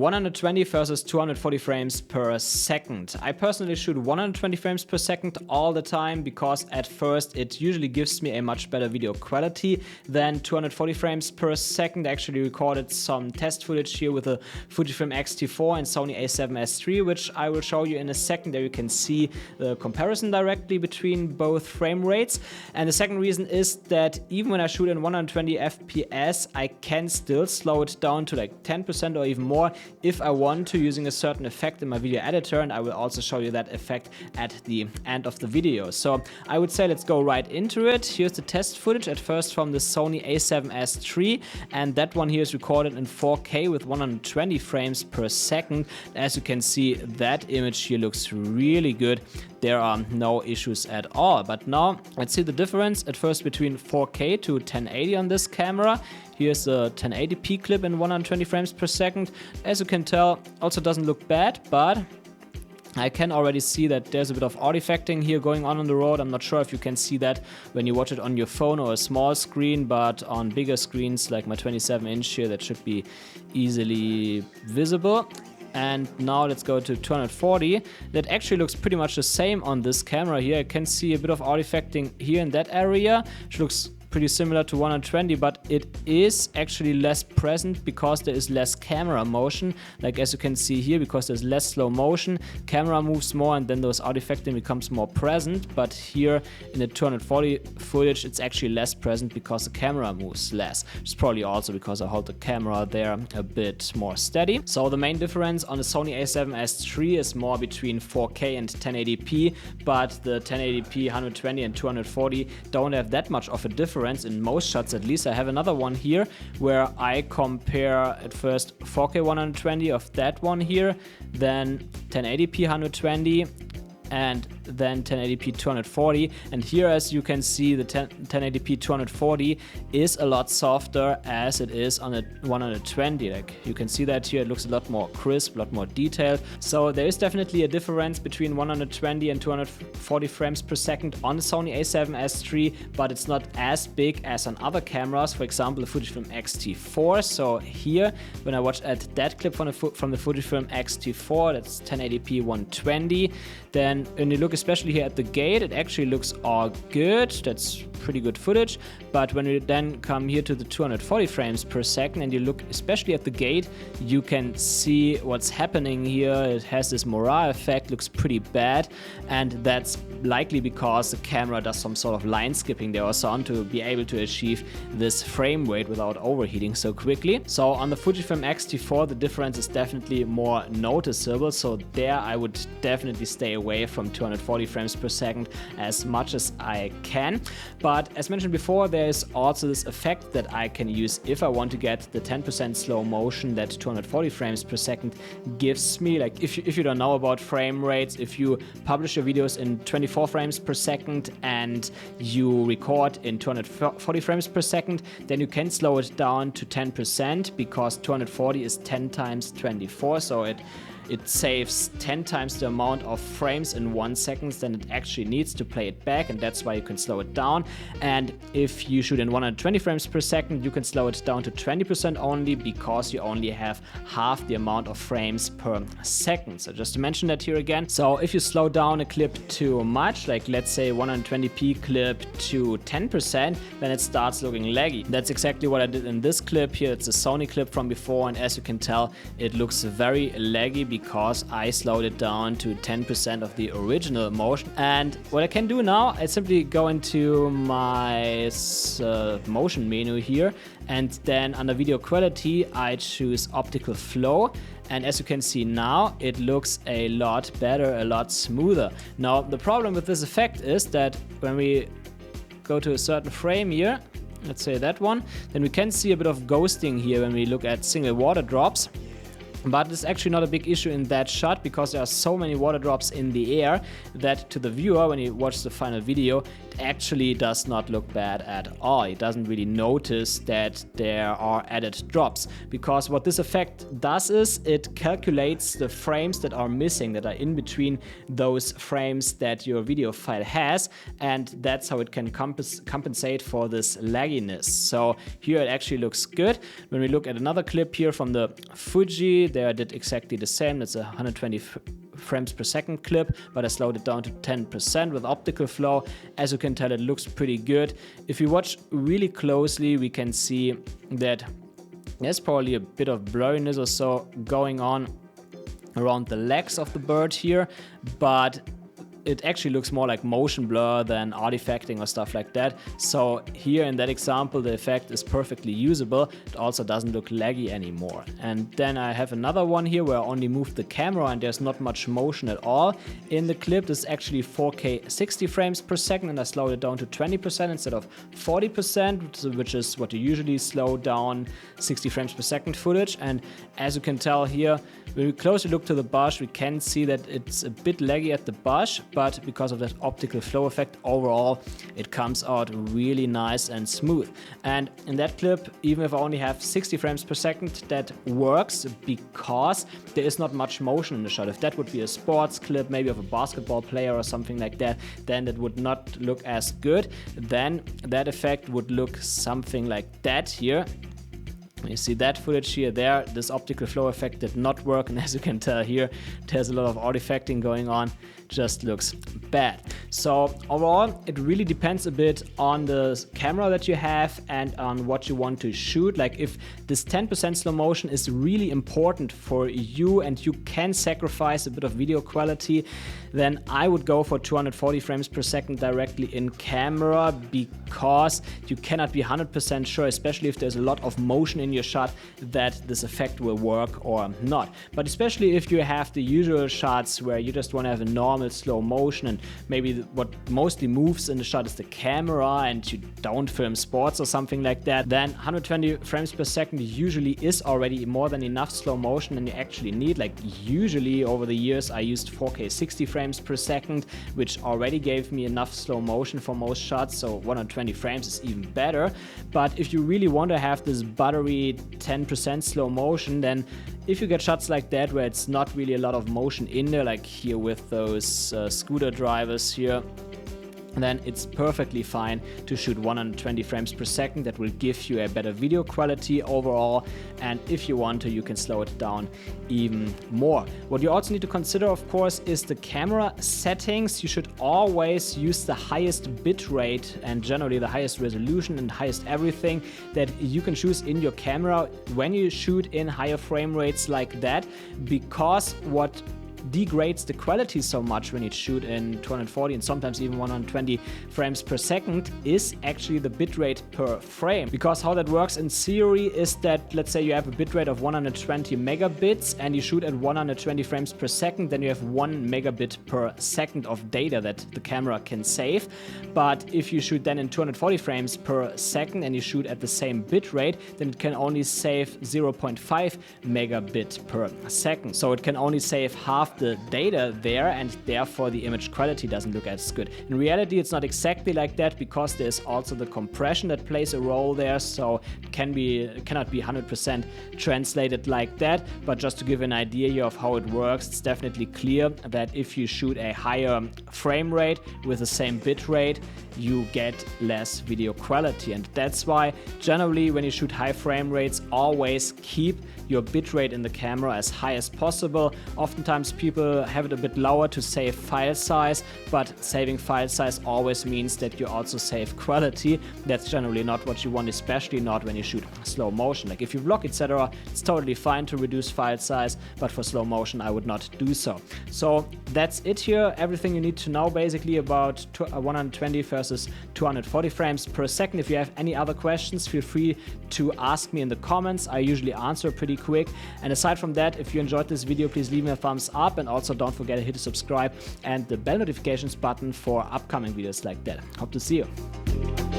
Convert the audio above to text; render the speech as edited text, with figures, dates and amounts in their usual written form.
120 versus 240 frames per second. I personally shoot 120 frames per second all the time because at first it usually gives me a much better video quality than 240 frames per second. I actually recorded some test footage here with a Fujifilm X-T4 and Sony a7S III, which I will show you in a second. There you can see the comparison directly between both frame rates. And the second reason is that even when I shoot in 120 FPS, I can still slow it down to like 10% or even more if I want to, using a certain effect in my video editor, and I will also show you that effect at the end of the video. So I would say let's go right into it. Here's the test footage at first from the Sony a7S III, and that one here is recorded in 4K with 120 frames per second. As you can see, that image here looks really good. There are no issues at all. But now let's see the difference at first between 4K to 1080 on this camera. Here's a 1080p clip in 120 frames per second. As you can tell, also doesn't look bad, but I can already see that there's a bit of artifacting here going on the road. I'm not sure if you can see that when you watch it on your phone or a small screen, but on bigger screens like my 27-inch here, that should be easily visible. And now let's go to 240. That actually looks pretty much the same on this camera here. I can see a bit of artifacting here in that area, which looks pretty similar to 120, but it is actually less present because there is less camera motion. Like as you can see here, because there's less slow motion, camera moves more and then those artifacting becomes more present. But here in the 240 footage, it's actually less present because the camera moves less. It's probably also because I hold the camera there a bit more steady. So the main difference on the Sony a7S III is more between 4K and 1080p, but the 1080p, 120 and 240 don't have that much of a difference in most shots. At least I have another one here where I compare at first 4K 120 of that one here, then 1080p 120, and then 1080p 240. And here, as you can see, the 1080p 240 is a lot softer as it is on a 120. Like you can see that here, it looks a lot more crisp, a lot more detailed. So there is definitely a difference between 120 and 240 frames per second on the Sony a7S III, but it's not as big as on other cameras, for example the Fujifilm X-T4. So here, when I watch at that clip from the Fujifilm X-T4, that's 1080p 120, then when you look especially here at the gate, it actually looks all good. That's pretty good footage. But when we then come here to the 240 frames per second and you look especially at the gate, you can see what's happening here. It has this Moira effect, looks pretty bad, and that's likely because the camera does some sort of line skipping there or so on to be able to achieve this frame rate without overheating so quickly. So on the Fujifilm X-T4, the difference is definitely more noticeable. So there I would definitely stay away from 240 frames per second as much as I can. But as mentioned before, there is also this effect that I can use if I want to get the 10% slow motion that 240 frames per second gives me. Like if you don't know about frame rates, if you publish your videos in 24 frames per second and you record in 240 frames per second, then you can slow it down to 10% because 240 is 10 times 24, so it saves 10 times the amount of frames in 1 second than it actually needs to play it back, and that's why you can slow it down. And if you shoot in 120 frames per second, you can slow it down to 20% only because you only have half the amount of frames per second. So just to mention that here again. So if you slow down a clip too much, like let's say 120p clip to 10%, then it starts looking laggy. That's exactly what I did in this clip here. It's a Sony clip from before, and as you can tell, it looks very laggy because I slowed it down to 10% of the original motion. And what I can do now, I simply go into my motion menu here, and then under video quality I choose Optical Flow, and as you can see now, it looks a lot better, a lot smoother. Now the problem with this effect is that when we go to a certain frame here, let's say that one, then we can see a bit of ghosting here when we look at single water drops. But it's actually not a big issue in that shot because there are so many water drops in the air that to the viewer, when you watch the final video, it actually does not look bad at all. It doesn't really notice that there are added drops, because what this effect does is it calculates the frames that are missing, that are in between those frames that your video file has, and that's how it can compensate for this lagginess. So here it actually looks good. When we look at another clip here from the Fuji, There I did exactly the same. That's a 120 frames per second clip, but I slowed it down to 10% with Optical Flow. As you can tell, it looks pretty good. If you watch really closely, we can see that there's probably a bit of blurriness or so going on around the legs of the bird here, but it actually looks more like motion blur than artifacting or stuff like that. So here in that example, the effect is perfectly usable. It also doesn't look laggy anymore. And then I have another one here where I only moved the camera and there's not much motion at all in the clip. This is actually 4K 60 frames per second, and I slowed it down to 20% instead of 40%, which is what you usually slow down 60 frames per second footage. And as you can tell here, when we closely look to the brush, we can see that it's a bit laggy at the brush, but because of that optical flow effect, overall it comes out really nice and smooth. And in that clip, even if I only have 60 frames per second, that works because there is not much motion in the shot. If that would be a sports clip, maybe of a basketball player or something like that, then it would not look as good. Then that effect would look something like that here. You see that footage here, there, this optical flow effect did not work, and as you can tell here, there's a lot of artifacting going on, just looks bad. So overall, it really depends a bit on the camera that you have and on what you want to shoot. Like if this 10% slow motion is really important for you and you can sacrifice a bit of video quality, then I would go for 240 frames per second directly in camera, because you cannot be 100% sure, especially if there's a lot of motion in your shot, that this effect will work or not. But especially if you have the usual shots where you just want to have a normal slow motion and maybe what mostly moves in the shot is the camera and you don't film sports or something like that, then 120 frames per second usually is already more than enough slow motion than you actually need. Like usually over the years I used 4K 60 frames per second, which already gave me enough slow motion for most shots, so 120 frames is even better. But if you really want to have this buttery 10% slow motion, then if you get shots like that where it's not really a lot of motion in there, like here with those scooter drivers here, then it's perfectly fine to shoot 120 frames per second. That will give you a better video quality overall, and if you want to, you can slow it down even more. What you also need to consider, of course, is the camera settings. You should always use the highest bit rate and generally the highest resolution and highest everything that you can choose in your camera when you shoot in higher frame rates like that, because what degrades the quality so much when you shoot in 240 and sometimes even 120 frames per second is actually the bitrate per frame. Because how that works in theory is that, let's say you have a bitrate of 120 megabits and you shoot at 120 frames per second, then you have 1 megabit per second of data that the camera can save. But if you shoot then in 240 frames per second and you shoot at the same bitrate, then it can only save 0.5 megabit per second. So it can only save half the data there, and therefore the image quality doesn't look as good. In reality, it's not exactly like that, because there's also the compression that plays a role there, so it cannot be 100% translated like that. But just to give an idea here of how it works, it's definitely clear that if you shoot a higher frame rate with the same bit rate, you get less video quality. And that's why generally when you shoot high frame rates, always keep your bitrate in the camera as high as possible. Oftentimes people have it a bit lower to save file size, but saving file size always means that you also save quality. That's generally not what you want, especially not when you shoot slow motion. Like if you vlog, etc., it's totally fine to reduce file size, but for slow motion I would not do so. So that's it here, everything you need to know basically about 120 versus 240 frames per second. If you have any other questions, feel free to ask me in the comments. I usually answer pretty quick. And aside from that, if you enjoyed this video, please leave me a thumbs up, and also don't forget to hit the subscribe and the bell notifications button for upcoming videos like that. Hope to see you.